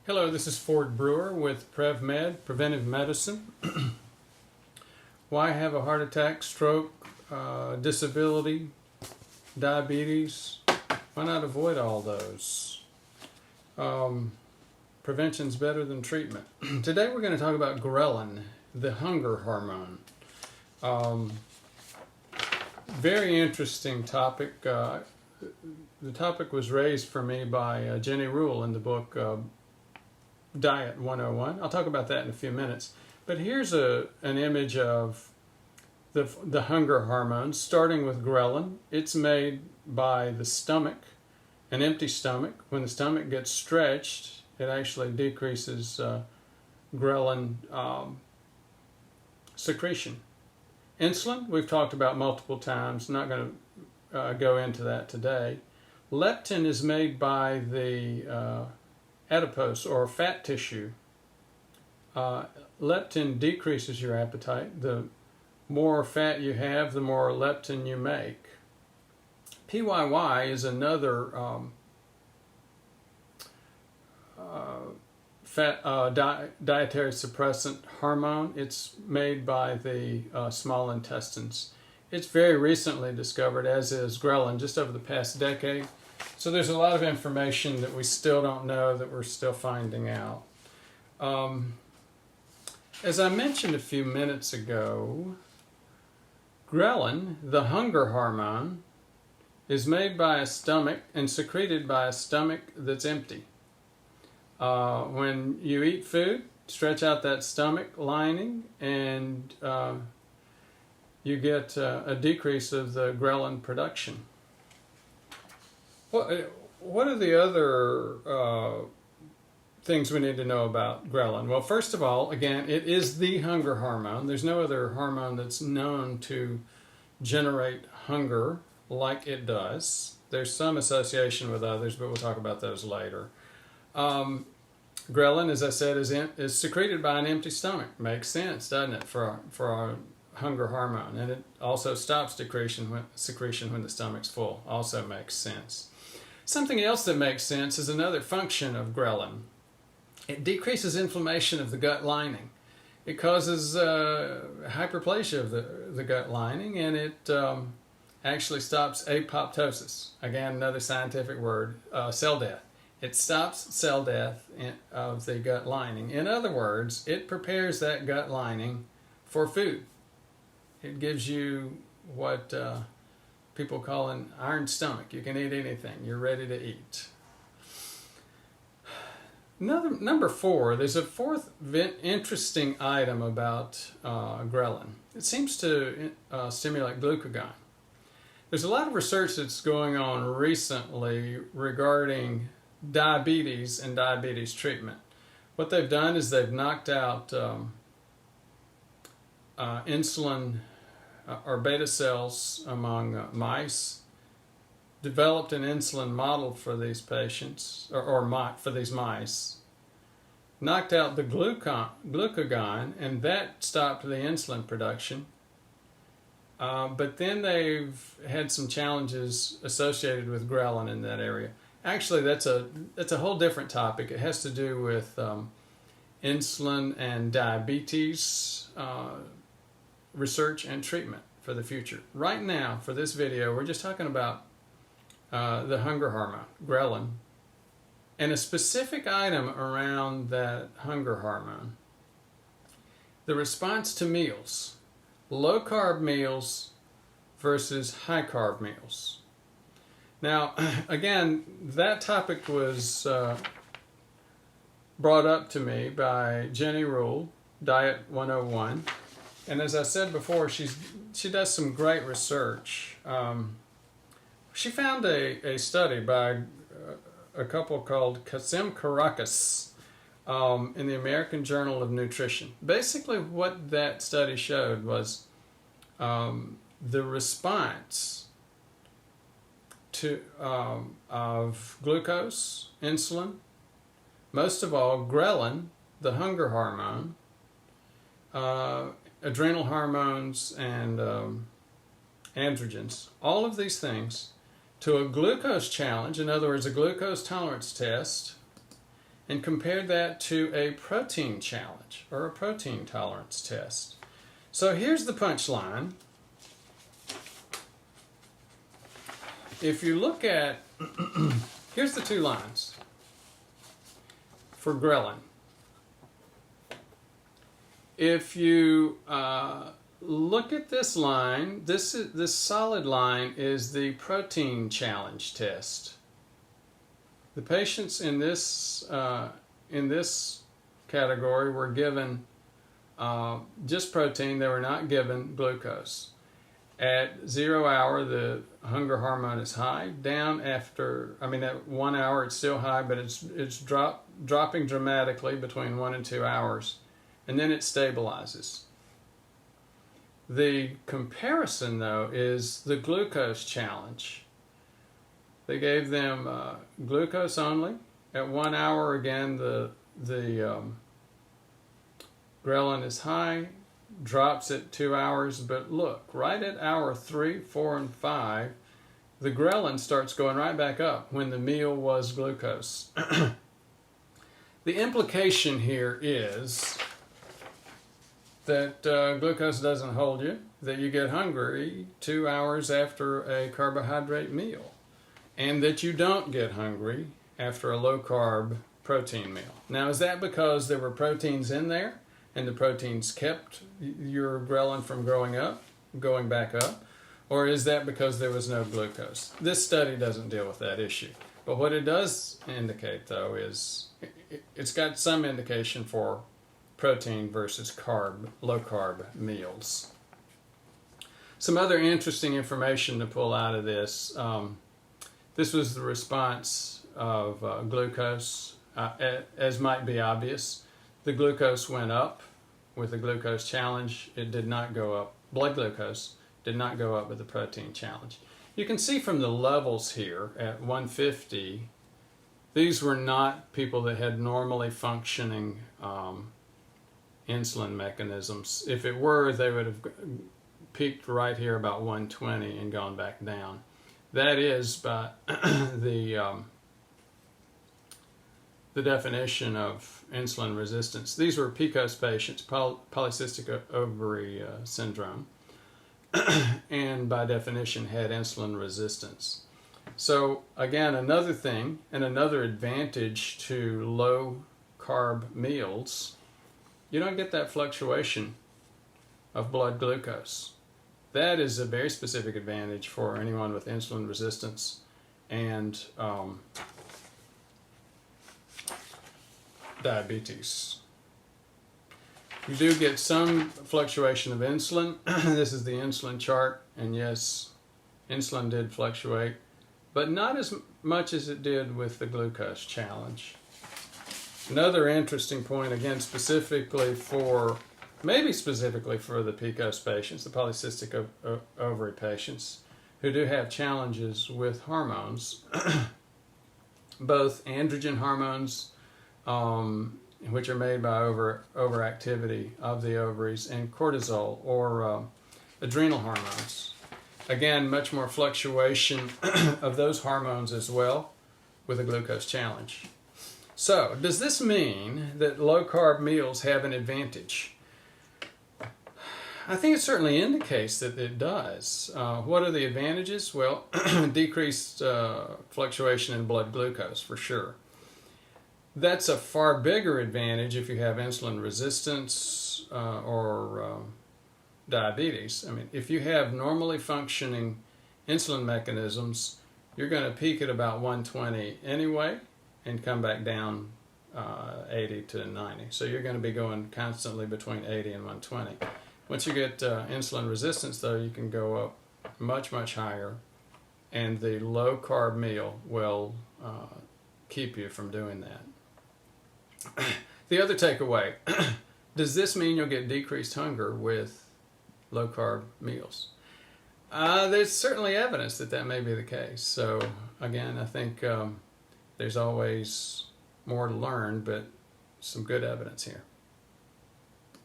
Hello, this is Ford Brewer with PrevMed, Preventive Medicine. Why have a heart attack, stroke, disability, diabetes? Why not avoid all those? Prevention's better than treatment. Today we're going to talk about ghrelin, the hunger hormone. Very interesting topic. The topic was raised for me by Jenny Rule in the book Diet 101. I'll talk about that in a few minutes. But here's an image of the hunger hormones, starting with ghrelin. It's made by the stomach, an empty stomach. When the stomach gets stretched, it actually decreases ghrelin secretion. Insulin, we've talked about multiple times. Not going to go into that today. Leptin is made by the adipose or fat tissue. Leptin decreases your appetite. The more fat you have, the more leptin you make. PYY is another dietary suppressant hormone. It's made by the small intestines. It's very recently discovered, as is ghrelin, just over the past decade. So there's a lot of information that we still don't know, that we're still finding out. As I mentioned a few minutes ago, ghrelin, the hunger hormone, is made by a stomach and secreted by a stomach that's empty. When you eat food, stretch out that stomach lining and you get a decrease of the ghrelin production. What are the other things we need to know about ghrelin? Well, first of all, again, it is the hunger hormone. There's no other hormone that's known to generate hunger like it does. There's some association with others, but we'll talk about those later. Ghrelin, as I said, is secreted by an empty stomach. Makes sense, doesn't it, for our hunger hormone? And it also stops secretion when the stomach's full. Also makes sense. Something else that makes sense is another function of ghrelin. It decreases inflammation of the gut lining. It causes hyperplasia of the gut lining, and it actually stops apoptosis. Again, another scientific word, cell death. It stops cell death of the gut lining. In other words, it prepares that gut lining for food. It gives you what people call an iron stomach. You can eat anything. You're ready to eat. Number 4, there's a fourth interesting item about ghrelin. It seems to stimulate glucagon. There's a lot of research that's going on recently regarding diabetes and diabetes treatment. What they've done is they've knocked out insulin or beta cells among mice, developed an insulin model for these patients, for these mice, knocked out the glucagon, and that stopped the insulin production. But then they've had some challenges associated with ghrelin in that area. Actually, that's a whole different topic. It has to do with insulin and diabetes research and treatment for the future. Right now, for this video, we're just talking about the hunger hormone, ghrelin, and a specific item around that hunger hormone. The response to meals, low carb meals versus high carb meals. Now, again, that topic was brought up to me by Jenny Rule, Diet 101. And as I said before, she does some great research. She found a study by a couple called Kasim Karakas in the American Journal of Nutrition. Basically, what that study showed was the response of glucose, insulin, most of all ghrelin, the hunger hormone, adrenal hormones, and androgens, all of these things, to a glucose challenge, in other words, a glucose tolerance test, and compared that to a protein challenge or a protein tolerance test. So here's the punchline. If you look at, here's the two lines for ghrelin. If you look at this line, this solid line is the protein challenge test. The patients in this category were given just protein. They were not given glucose. At 0 hour, the hunger hormone is high. Down after, at 1 hour it's still high, but it's dropping dramatically between 1 and 2 hours, and then it stabilizes. The comparison, though, is the glucose challenge. They gave them glucose only. At 1 hour, again, the ghrelin is high, drops at 2 hours, but look, right at hour 3, 4, and 5, the ghrelin starts going right back up when the meal was glucose. The implication here is that glucose doesn't hold you, that you get hungry 2 hours after a carbohydrate meal, and that you don't get hungry after a low-carb protein meal. Now, is that because there were proteins in there and the proteins kept your ghrelin from going back up, or is that because there was no glucose? This study doesn't deal with that issue. But what it does indicate, though, is it's got some indication for protein versus low-carb meals. Some other interesting information to pull out of this. This was the response of glucose. As might be obvious, the glucose went up with the glucose challenge. It did not go up. Blood glucose did not go up with the protein challenge. You can see from the levels here at 150, these were not people that had normally functioning insulin mechanisms. If it were, they would have peaked right here about 120 and gone back down. That is by the definition of insulin resistance. These were PCOS patients, polycystic ovary syndrome, and by definition had insulin resistance. So again, another thing and another advantage to low carb meals, you don't get that fluctuation of blood glucose. That is a very specific advantage for anyone with insulin resistance and diabetes. You do get some fluctuation of insulin. This is the insulin chart, and yes, insulin did fluctuate, but not as much as it did with the glucose challenge. Another interesting point, again, maybe specifically for the PCOS patients, the polycystic ovary patients, who do have challenges with hormones, both androgen hormones, which are made by overactivity of the ovaries, and cortisol or adrenal hormones. Again, much more fluctuation of those hormones as well with a glucose challenge. So, does this mean that low-carb meals have an advantage? I think it certainly indicates that it does. What are the advantages? Well, decreased fluctuation in blood glucose, for sure. That's a far bigger advantage if you have insulin resistance or diabetes. If you have normally functioning insulin mechanisms, you're going to peak at about 120 anyway and come back down 80 to 90. So you're going to be going constantly between 80 and 120. Once you get insulin resistance, though, you can go up much, much higher, and the low-carb meal will keep you from doing that. The other takeaway, does this mean you'll get decreased hunger with low-carb meals? There's certainly evidence that that may be the case. So, again, I think there's always more to learn, but some good evidence here.